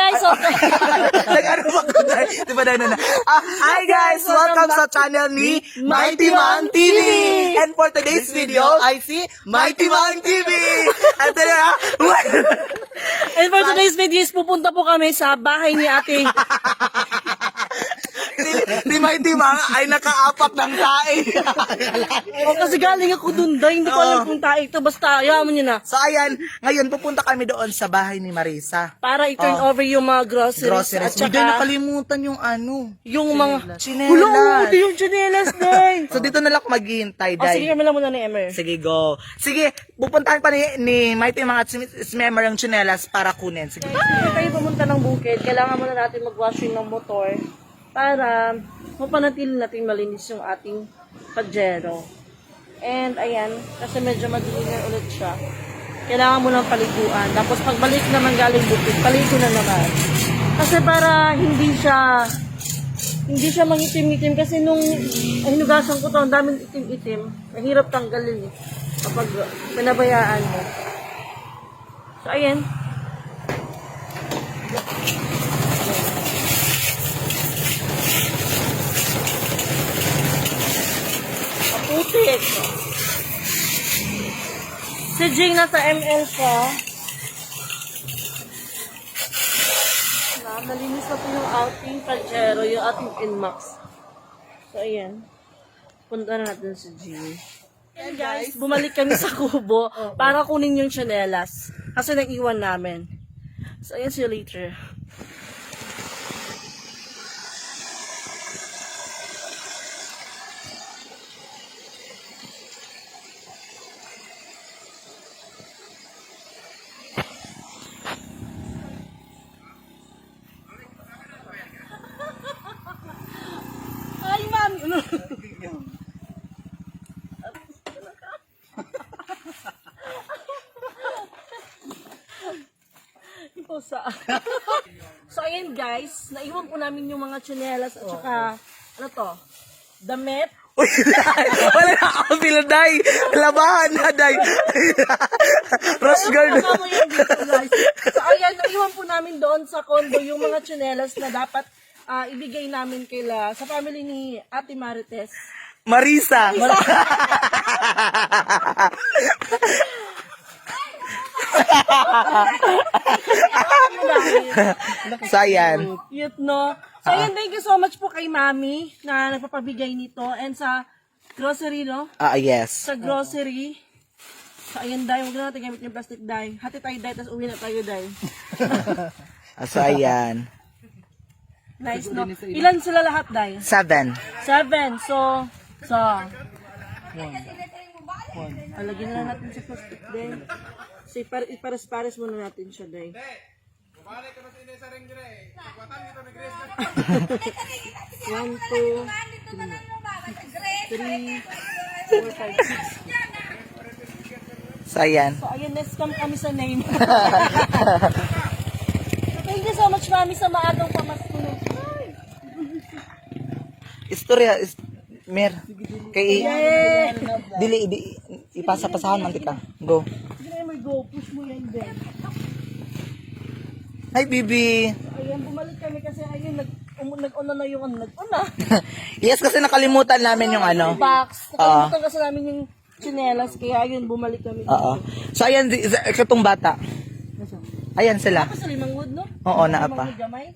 guys! Okay. Nag-ano ba ko dahil? Di ba dahil na? Hi guys! Welcome sa channel ni Mighty Mang TV! And for today's video, I see Mighty Mang TV! And today, And for today's video is pupunta po kami sa bahay ni ate. ni Mighty Mang ay nakaapak ng tae. O kasi galing ako dun, day. Hindi ko alam kung tayo ito. Basta, ayaw mo nyo na. So ayan, ngayon pupunta kami doon sa bahay ni Marisa. Para i-turn over yung mga groceries. At Hindi saka, nakalimutan yung ano. yung mga... Chinelas. Hulo, yung chinelas, day. So dito na lang ako maghihintay, O sige, Day. kami lang muna ni Emer. Sige, go. Sige, pupuntahan pa ni Mighty Mang at si Memmer yung chinelas para kunin. Sige. Kung tayo pumunta ng bukid, kailangan muna natin mag-washing ng motor para mapanatili natin malinis yung ating Pajero. And ayan, kasi medyo madilim na ulit siya. Kailangan mo ng paliguan. Tapos pagbalik naman galing bukid, paligo na naman. Kasi para hindi siya mangitim-itim kasi nung hinugasan ko to, ang daming itim-itim. Mahirap tanggalin eh kapag pinabayaan mo. So ayan. Putik. Si Jing nasa ML pa. Malinis na po yung outing Pajero, yung ating Inmax. So, ayan. Punta na natin si Jing. Ayan guys, bumalik kami sa kubo para kunin yung chanelas. Kasi naiwan namin. So, ayan, see you later. Ay, mami! Ito sa... So, ayan guys, naiwan po namin yung mga tsinelas at saka, ano to, damit. Uy, wala na ako pila, Day. Labahan na, Day. Rush guard. Kasama yan dito, guys. So, ayan, naiwan po namin doon sa condo yung mga tsinelas na dapat ibigay namin sa family ni Ate Marites. Marisa. So, ayan. Cute, no? So, ayan, thank you so much po kay Mami na nagpapabigay nito and sa grocery, no? Yes. Sa grocery. So, ayan, Day. Huwag na natin gamit yung plastic, Day. Hati tayo, Day, tapos uwi na tayo, Day. So, ayan. Nice, no? Ilan sila lahat, Day? 7. 7. So, alagyan na lang natin sa plastic, Day. So, ipares-pares muna natin siya, Day. One, two, three, 4, 5, 6. So, ayan. So, ayun, let's come kami sa name. Thank you so much, Mami, sa maagang pamasko. Istorya, Mer. Kay, Yeah! ipasa-pasahan, mantika. Go. Sige na, may go. Push mo yan, Ben. Hi, Bibi. Ayan, bumalik kami kasi ayun, nag-una na yung nag-una. Yes, kasi nakalimutan namin yung ano. Box. Nakalimutan kasi namin yung chinelas, kaya ayun, bumalik kami. Oo. So, ayan, itong bata. Ayan sila. Ako sa Limangwood, no? Oo, naapa. Limangwood, Jamay?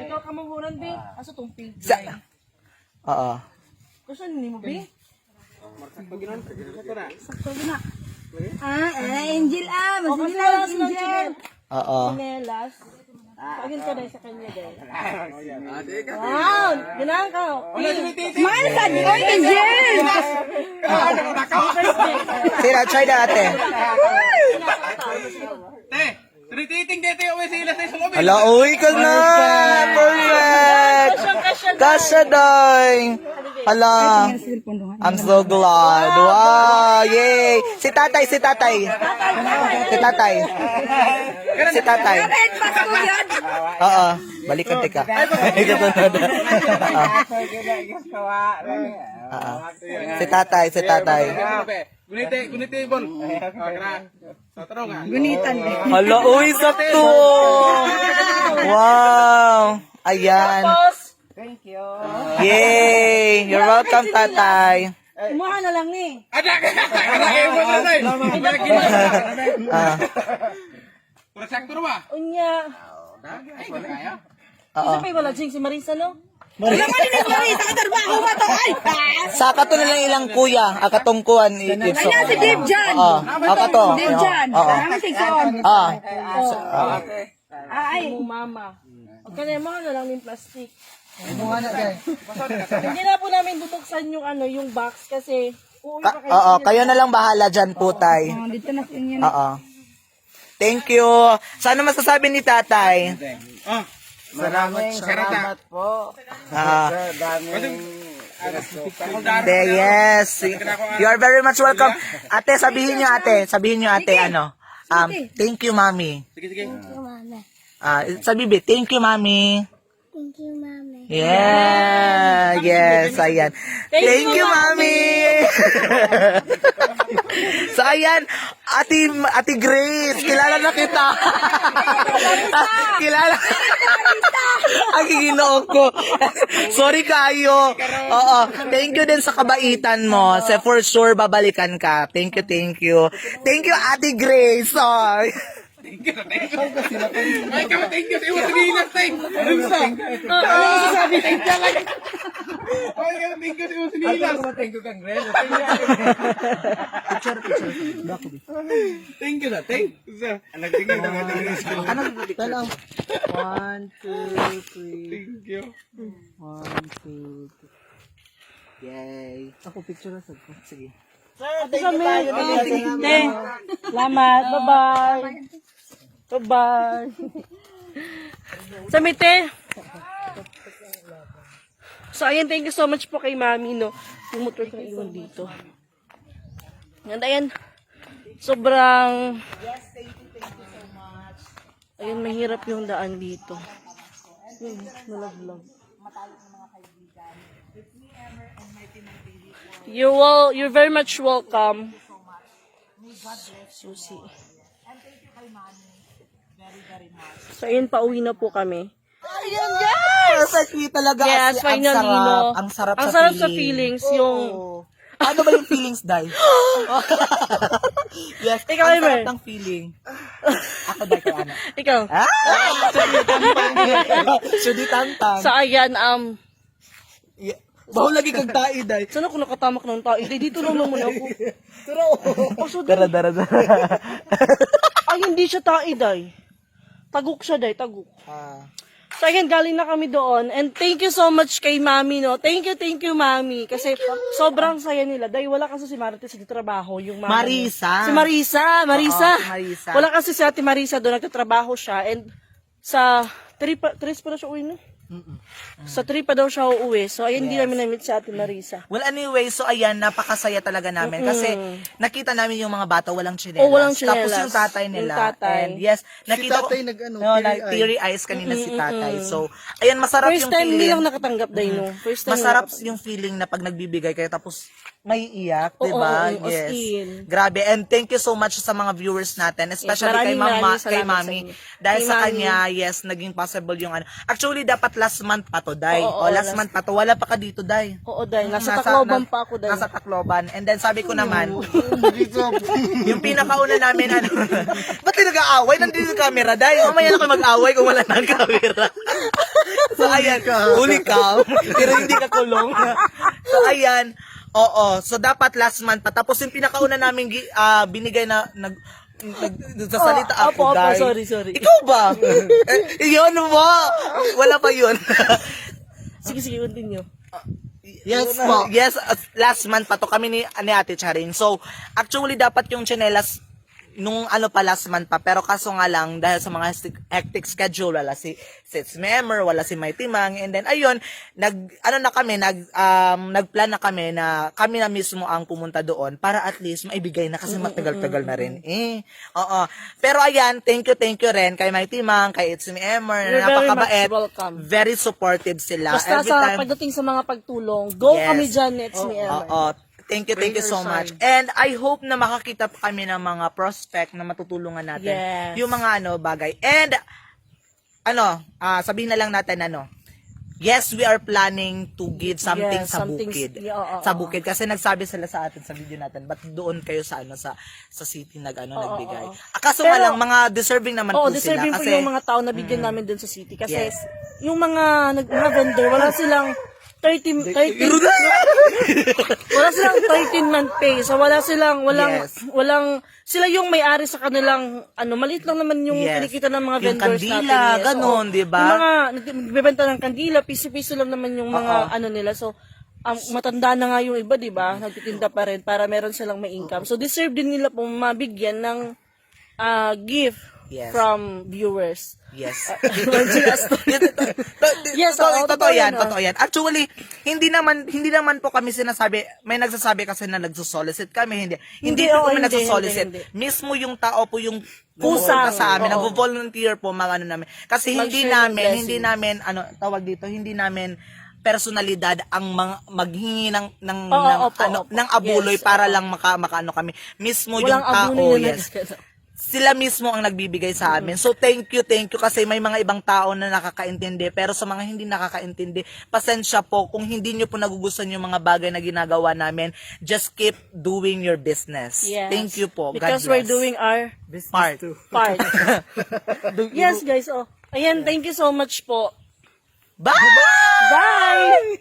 Ikaw kamanghuran, be. Asa tong pig? Oo. Kasi hindi mo, be? Angel mas Okay, bilang chinelas lang, Angel. Oo. Chinelas. Ayun ka dahil sa kanya, dahil. Wow! Ganahan ka. Mahal ka, oy, Angel! Sila, try na ate. Tiniting dito yung sila sa isang Hala, uwi ka na. Perfect. Kasha, Day. Hala. I'm so glad. Wow, yay. Si tatay. Si tatay. Red Pasko yan. Oo. Balikan tika. Si tatay. Gunite, Bon. Sa tarong, Gunitan. Hala, uy, sakto. Wow! Ayan. Tapos, Yay! You're welcome, tatay. Kumuha na lang ni. Anak! Anak! Ewan na tayo! Ah, Prosektor ba? unya. Ay, kaya? oo. Isa pa yung walagsing si Marisa, no? Wala man din sorry sa katrabaho ba to? Ay, Sa kato na lang ilang kuya, akatungkuan ay na si Dave Jan. Oo, akato. Dave Jan. Oo. Kami sigson. Ah, Ay, Mo mama. O kaya mo na lang yung plastic. Hindi na po namin bubuksan yung yung box kasi uuwi pa kayo. oo, kayo na lang bahala dyan po, tay. dito na sa inyo. Oo. Thank you. Sana masasabi ni tatay? Salamat po. Yes. You are very much welcome. Ate, sabihin nyo ate, ano? Thank you, mami. Sige, sige. Sa bibi, thank you, mami. Thank you, Mami. Yeah, yes, ayan. Thank you, mami. So, ayan, Ate Grace, kilala na kita. Kilala. Ang ginoo ko. Sorry kayo. Oo, thank you din sa kabaitan mo. For sure, babalikan ka. Thank you, thank you. Thank you, Ate Grace. Oh. Thank you. Ay, kama thank you sa iwan sa gilas, tay. Ano sa? Ano masasabi? Thank you lang. Ay, kama thank you sa iwan sa gilas. Thank you, Congress. Thank you na, thank you sa. Anak, tingin na nga tingin sa. Ano, tanong? 1, 2, 3. Thank you. 1, 2, 3. Yay. Ako picture na sa ko. Sige. Salamat. Bye-bye. Bye-bye. Samite. So, ayan, thank you so much po kay Mami, no? Yung motor ko iwan dito. And ayan, sobrang... Ayun, mahirap yung daan dito. Nalaglag. You're very much welcome. Susi. So, ayun, pauwi na po kami. Ayan, guys! Perfectly talaga. Yes, kasi finally, no? Ang sarap Ang sa sarap sa feeling. feelings, yung... Oo. Ano ba yung feelings, Day? Yes, Ikaw, ang Emer. sarap ng feeling. Ako, Day, kay ano? Ikaw. Sudi tantang. So, ayan, Bahul lagi kang tae, Day. saan ako nakatamak ng tao? Dito lang naman ako. Dara. Ay, hindi siya tae, Tagok siya, tagok. So, ayan, galing na kami doon. And thank you so much kay Mami, no? Thank you, Mami. Kasi sobrang saya nila. Dahil wala kasi si Marites sa trabaho. Yung mama Marisa. niya. Si Marisa. Oo, si Marisa. Wala kasi si Ate Marisa doon. Nagtatrabaho siya. And sa 3 pa na siya uwi, no? Sa 3 pa daw siya uuwi. So, ayan, hindi namin na-meet si Ate Marisa. Well, anyway, so ayan, napakasaya talaga namin. Kasi nakita namin yung mga bata walang tsinelas. Oh, walang tsinelas. Tapos yung tatay nila. Yung tatay. And yes, nakita tatay ko, nag-ano, teary eyes kanina si tatay. So, ayan, masarap First yung time feeling. nilang nakatanggap, no? First time Masarap nilang yung feeling na pag nagbibigay kayo tapos may iyak, Oo, di ba? oo, as in. Grabe. And thank you so much sa mga viewers natin, especially kay maraming kay salamat Mami. sa inyo. Dahil Kay sa Mami. kanya, yes, naging possible yung ano. Actually, dapat last month pa to, Day. Oo, Last month pa to. Wala pa ka dito, Day. Oo, dahil. Nasa Tacloban pa ako, dahil. Nasa Tacloban. And then sabi ko naman, yung pinakauna namin, ano, ba't kayo nag-aaway? Nandito yung camera, Day. Mamaya na kayo mag-aaway kung wala na ang camera. So, ayan. Huli ka. Pero hindi ka kulong. So, ayan. Oo. So, dapat last month pa. Tapos yung pinakauna namin binigay na, nagsasalita ako, Opo, Day. sorry. Ikaw ba? Yun mo. Wala pa yun. Sige, continue. Yes po. Yes, last month pa to kami ni Ate Charing. So, actually dapat yung tsinelas nung last month pa, pero kaso nga lang dahil sa mga hectic schedule, wala si Member, wala si Mighty Mang, and then ayun, nagplan na kami na kami na mismo ang pumunta doon para at least maibigay na kasi matagal-tagal na rin. Oo. Pero ayan, thank you rin kay Mighty Mang, kay It's Me Emmer, You're na very napakabait. much welcome. Very supportive sila. Basta pagdating sa mga pagtulong, go Yes. kami dyan, it's me, Emma. Oo. Thank you so much. And I hope na makakita pa kami ng mga prospect na matutulungan natin. Yes. Yung mga bagay. And sabihin na lang natin yes, we are planning to give something Yes, sa something- bukid. yeah, oo, Sa oo. bukid kasi nagsabi sila sa atin sa video natin, but doon kayo sa sa city nagbigay. Kaso nga Pero- lang mga deserving naman Oo, po sila deserving po kasi yung mga tao na bigyan namin dun sa city. Kasi Yes. yung mga vendor, wala silang 13 wala silang 13-month pay. So walang Yes. sila yung may-ari sa kanilang maliit lang naman yung Yes. kinikita ng mga Yung vendors kandila, natin. Yes. ganon, Oo. di ba? Yung mga nagbebenta ng kandila, piso-piso lang naman yung mga nila. So matanda na nga yung iba, di ba? Nagtitinda pa rin para meron silang may income. So deserve din nila pong mabigyan ng gift Yes. from viewers. yes. Yes, totoo yan, oh. totoo yan. Actually, hindi naman po kami sinasabi, may nagsasabi kasi na nagsosolicit kami, hindi po oo, kami hindi, nagsosolicit. hindi. Mismo yung tao po yung Kusang, pumunta sa amin, oo. nagvo-volunteer po mga namin. Kasi Mag-share ng hindi namin hindi namin personalidad ang maghingi ng abuloy Yes, para lang makaano kami. Mismo Walang yung tao, abuloy na yes. Sila mismo ang nagbibigay sa amin. So thank you kasi may mga ibang tao na nakakaintindi, pero sa mga hindi nakakaintindi, pasensya po kung hindi nyo po nagugustuhan yung mga bagay na ginagawa namin. Just keep doing your business. Yes. Thank you po. God Because we're bless. doing our part. part. Yes, guys. Oh. Ayan, thank you so much po. Bye! Bye!